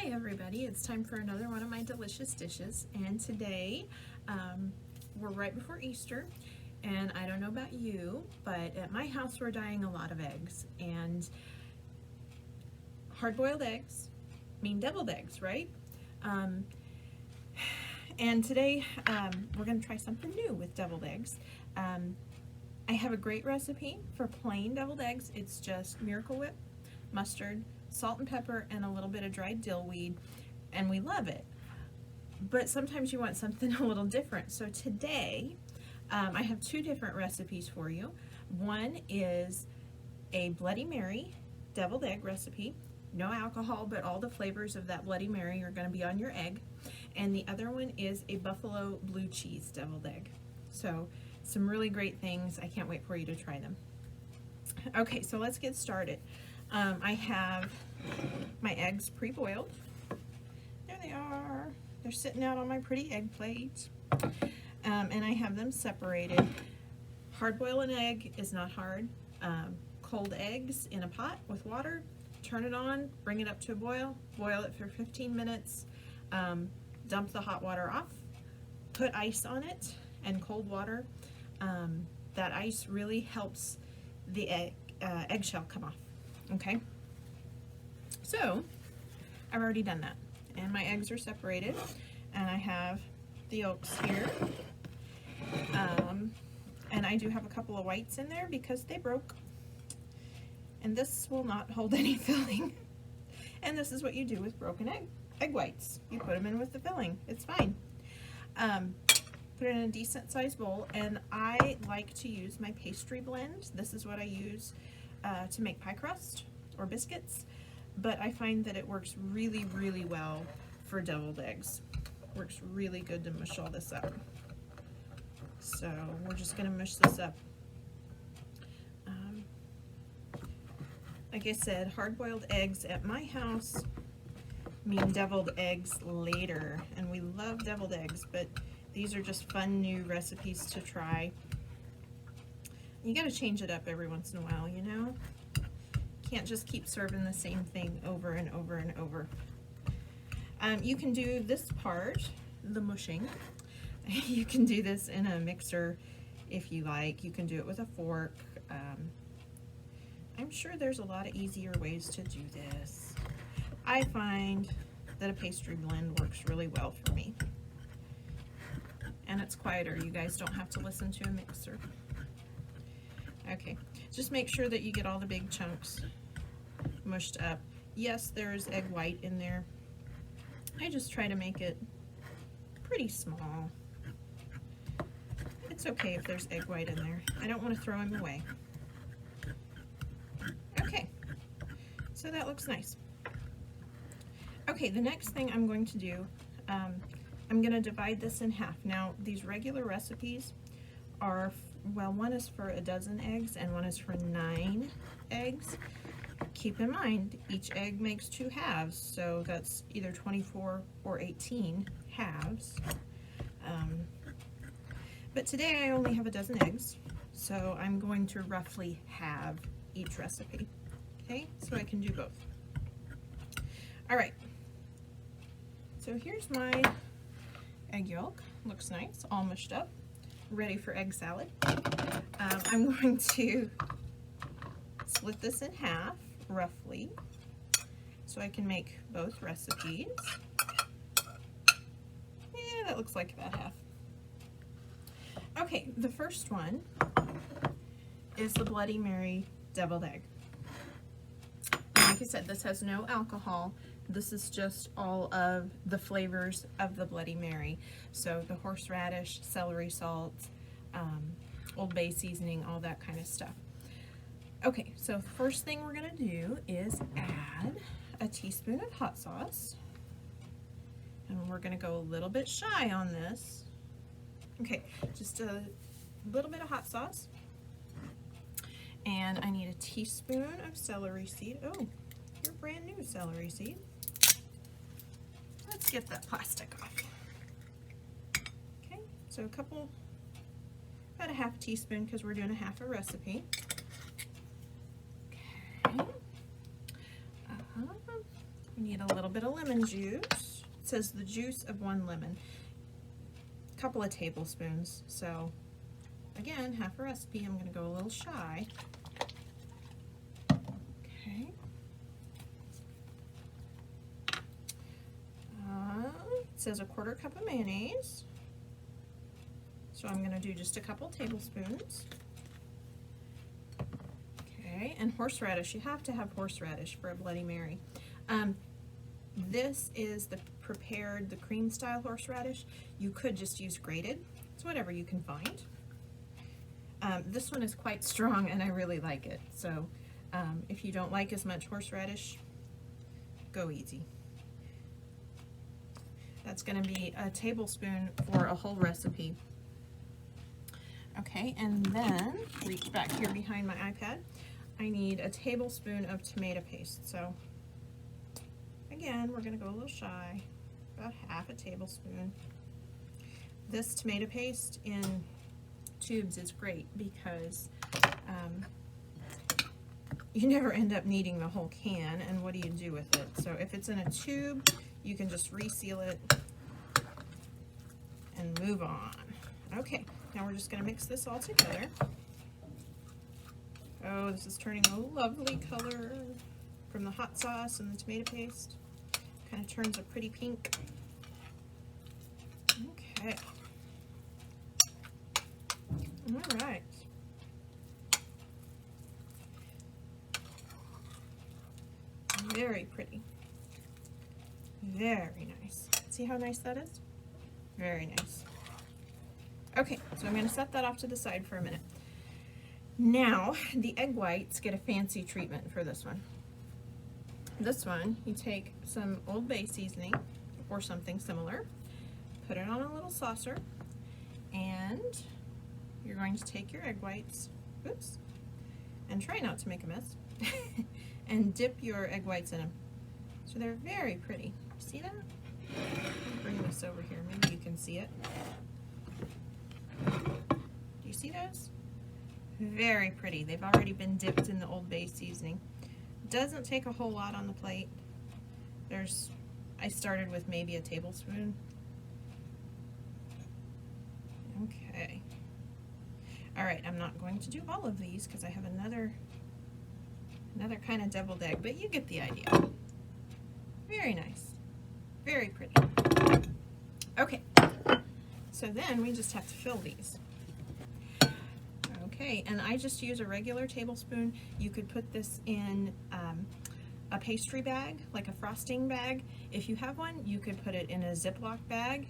Hi everybody, it's time for another one of my delicious dishes, and today we're right before Easter, and I don't know about you, but at my house we're dyeing a lot of eggs, and hard-boiled eggs mean deviled eggs, right? And today we're going to try something new with deviled eggs. I have a great recipe for plain deviled eggs. It's just Miracle Whip, mustard, salt and pepper, and a little bit of dried dill weed, and we love it. But sometimes you want something a little different. So today, I have two different recipes for you. One is a Bloody Mary deviled egg recipe. No alcohol, but all the flavors of that Bloody Mary are going to be on your egg. And the other one is a buffalo blue cheese deviled egg. So some really great things. I can't wait for you to try them. Okay, so let's get started. I have my eggs pre-boiled. There they are. They're sitting out on my pretty egg plate. And I have them separated. Hard-boil an egg is not hard. Cold eggs in a pot with water. Turn it on, bring it up to a boil. Boil it for 15 minutes. Dump the hot water off. Put ice on it and cold water. That ice really helps the eggshell come off. Okay, so I've already done that, and my eggs are separated, and I have the yolks here, and I do have a couple of whites in there because they broke, and this will not hold any filling. And this is what you do with broken egg whites. You put them in with the filling. It's fine. Put it in a decent sized bowl, and I like to use my pastry blend. This is what I use to make pie crust or biscuits, but I find that it works really, really well for deviled eggs. Works really good to mush all this up. So we're just gonna mush this up. Like I said, hard-boiled eggs at my house mean deviled eggs later, and we love deviled eggs, but these are just fun new recipes to try. You gotta change it up every once in a while, you know? Can't just keep serving the same thing over and over and over. You can do this part, the mushing. You can do this in a mixer if you like. You can do it with a fork. I'm sure there's a lot of easier ways to do this. I find that a pastry blend works really well for me. And it's quieter. You guys don't have to listen to a mixer. Okay, just make sure that you get all the big chunks mushed up. Yes, there's egg white in there. I just try to make it pretty small. It's okay if there's egg white in there. I don't want to throw them away. Okay, so that looks nice. Okay, the next thing I'm going to do, I'm going to divide this in half. Now, these regular recipes are, well, one is for a dozen eggs and one is for 9 eggs. Keep in mind, each egg makes 2 halves, so that's either 24 or 18 halves. But today I only have a dozen eggs, so I'm going to roughly halve each recipe, okay? So I can do both. All right, so here's my egg yolk. Looks nice, all mushed up, ready for egg salad. I'm going to split this in half, roughly, so I can make both recipes. Yeah, that looks like about half. Okay, the first one is the Bloody Mary deviled egg. Like I said, this has no alcohol. This is just all of the flavors of the Bloody Mary. So the horseradish, celery salt, Old Bay seasoning, all that kind of stuff. Okay, so the first thing we're gonna do is add a teaspoon of hot sauce. And we're gonna go a little bit shy on this. Okay, just a little bit of hot sauce. And I need a teaspoon of celery seed. Oh, you're brand new celery seed. Let's get that plastic off. Okay, so about a half teaspoon because we're doing a half a recipe. Okay. We need a little bit of lemon juice. It says the juice of 1 lemon. A couple of tablespoons. So again, half a recipe. I'm going to go a little shy. Okay. It says a 1/4 cup of mayonnaise. So I'm going to do just a couple tablespoons. Okay, and horseradish. You have to have horseradish for a Bloody Mary. This is the prepared, the cream style horseradish. You could just use grated. It's whatever you can find. This one is quite strong and I really like it. So if you don't like as much horseradish, go easy. That's going to be a tablespoon for a whole recipe. Okay, and then reach back here behind my iPad. I need a tablespoon of tomato paste. So again, we're going to go a little shy, about half a tablespoon. This tomato paste in tubes is great because you never end up needing the whole can, and what do you do with it? So if it's in a tube, you can just reseal it and move on. Okay, now we're just going to mix this all together. Oh, this is turning a lovely color from the hot sauce and the tomato paste. Kind of turns a pretty pink. Okay. All right. Very pretty. Very nice. See how nice that is? Very nice. Okay, so I'm going to set that off to the side for a minute. Now, the egg whites get a fancy treatment for this one. This one, you take some Old Bay seasoning or something similar, put it on a little saucer, and you're going to take your egg whites, oops, and try not to make a mess, and dip your egg whites in them. So they're very pretty. See that? I'll bring this over here. Maybe you can see it. Do you see those? Very pretty. They've already been dipped in the Old Bay seasoning. Doesn't take a whole lot on the plate. I started with maybe a tablespoon. Okay. All right, I'm not going to do all of these because I have another kind of deviled egg, but you get the idea. Very nice. Very pretty. Okay, so then we just have to fill these. Okay, and I just use a regular tablespoon. You could put this in a pastry bag, like a frosting bag. If you have one, you could put it in a Ziploc bag,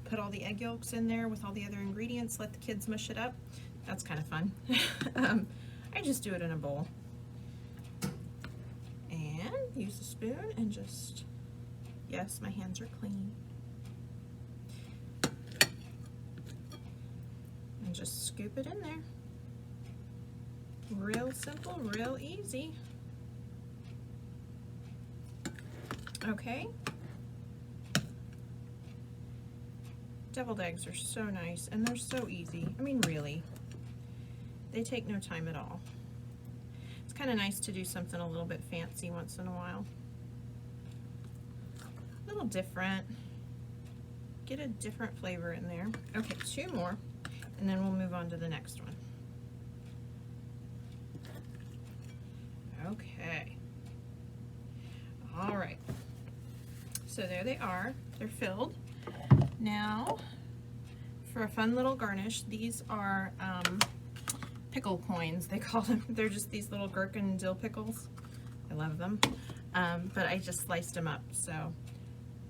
put all the egg yolks in there with all the other ingredients, let the kids mush it up. That's kind of fun. I just do it in a bowl. And use a spoon and just, yes, my hands are clean. And just scoop it in there. Real simple, real easy. Okay. Deviled eggs are so nice and they're so easy. I mean, really. They take no time at all. It's kind of nice to do something a little bit fancy once in a while. A little different. Get a different flavor in there. Okay, 2 more, and then we'll move on to the next one. Okay. All right. So there they are. They're filled. Now, for a fun little garnish, these are pickle coins, they call them. They're just these little gherkin and dill pickles. I love them. But I just sliced them up. So I'm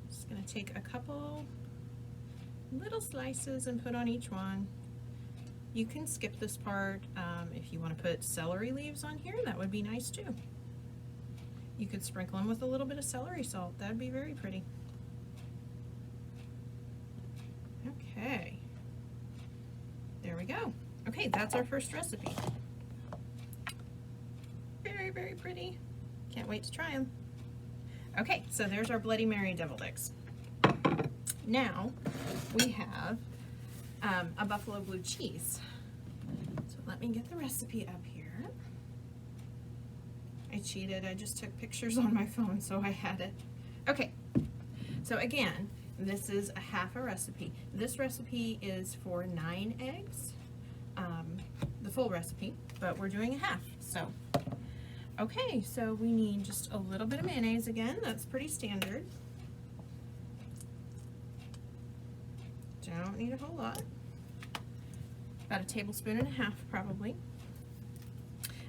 just going to take a couple little slices and put on each one. You can skip this part. If you want to put celery leaves on here, that would be nice too. You could sprinkle them with a little bit of celery salt. That would be very pretty. Okay. There we go. Okay, that's our first recipe. Very, very pretty. Can't wait to try them. Okay, so there's our Bloody Mary deviled eggs. Now we have a buffalo blue cheese. So let me get the recipe up here. I cheated. I just took pictures on my phone, so I had it. Okay, so again, this is a half a recipe. This recipe is for 9 eggs, the full recipe, but we're doing a half, so. Okay, so we need just a little bit of mayonnaise again. That's pretty standard. Don't need a whole lot. About 1.5 tablespoons probably.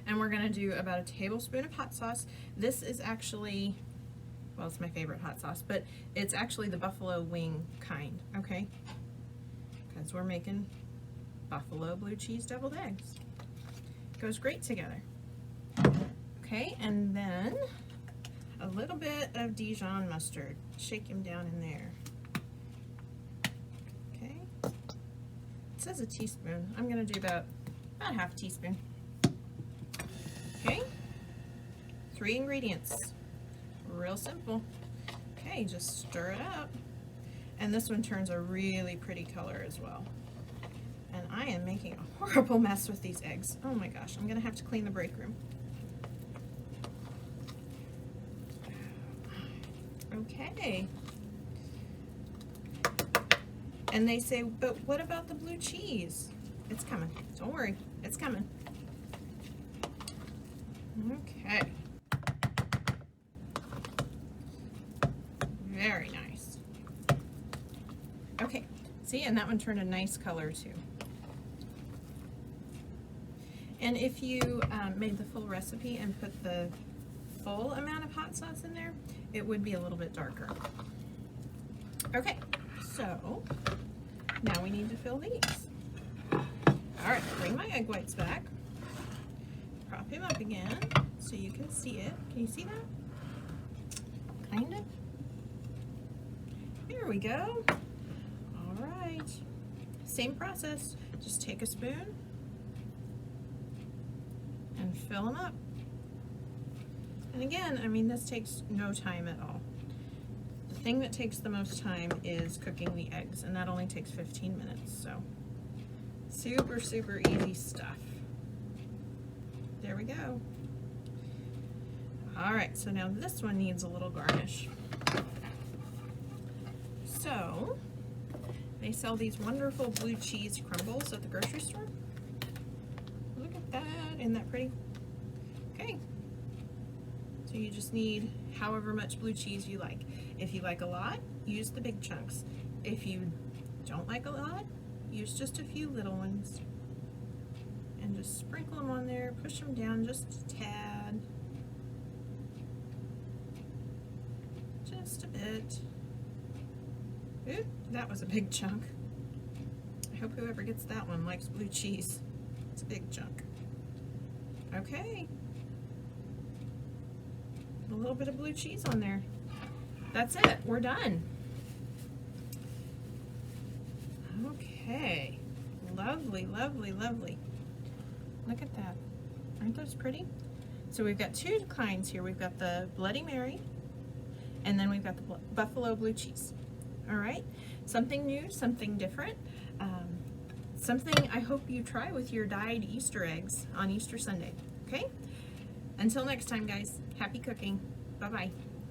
And we're gonna do about 1 tablespoon of hot sauce. This is actually, well, it's my favorite hot sauce, but it's actually the buffalo wing kind, okay? Because we're making buffalo blue cheese deviled eggs. Goes great together. Okay, and then a little bit of Dijon mustard. Shake him down in there. Okay. It says a teaspoon. I'm gonna do about 1/2 teaspoon. Okay. 3 ingredients. Real simple. Okay, just stir it up. And this one turns a really pretty color as well. And I am making a horrible mess with these eggs. Oh my gosh, I'm gonna have to clean the break room. Okay. And they say, but what about the blue cheese? It's coming. Don't worry, it's coming. Okay. Very nice. Okay, see, and that one turned a nice color too. And if you made the full recipe and put the full amount of hot sauce in there, it would be a little bit darker. Okay, so now we need to fill these. All right, bring my egg whites back. Prop him up again so you can see it. Can you see that? Kind of. Here we go. All right, same process. Just take a spoon and fill them up. And again, I mean, this takes no time at all. The thing that takes the most time is cooking the eggs, and that only takes 15 minutes, so super, super easy stuff. There we go. All right, so now this one needs a little garnish. So, they sell these wonderful blue cheese crumbles at the grocery store. Look at that, isn't that pretty? Okay. So you just need however much blue cheese you like. If you like a lot, use the big chunks. If you don't like a lot, use just a few little ones. And just sprinkle them on there, push them down just a tad. Just a bit. Ooh, that was a big chunk. I hope whoever gets that one likes blue cheese. It's a big chunk. Okay. A little bit of blue cheese on there. That's it. We're done. Okay. Lovely, lovely, lovely. Look at that. Aren't those pretty? So we've got 2 kinds here. We've got the Bloody Mary, and then we've got the buffalo blue cheese. All right. Something new, something different. Something I hope you try with your dyed Easter eggs on Easter Sunday. Okay? Until next time, guys. Happy cooking. Bye-bye.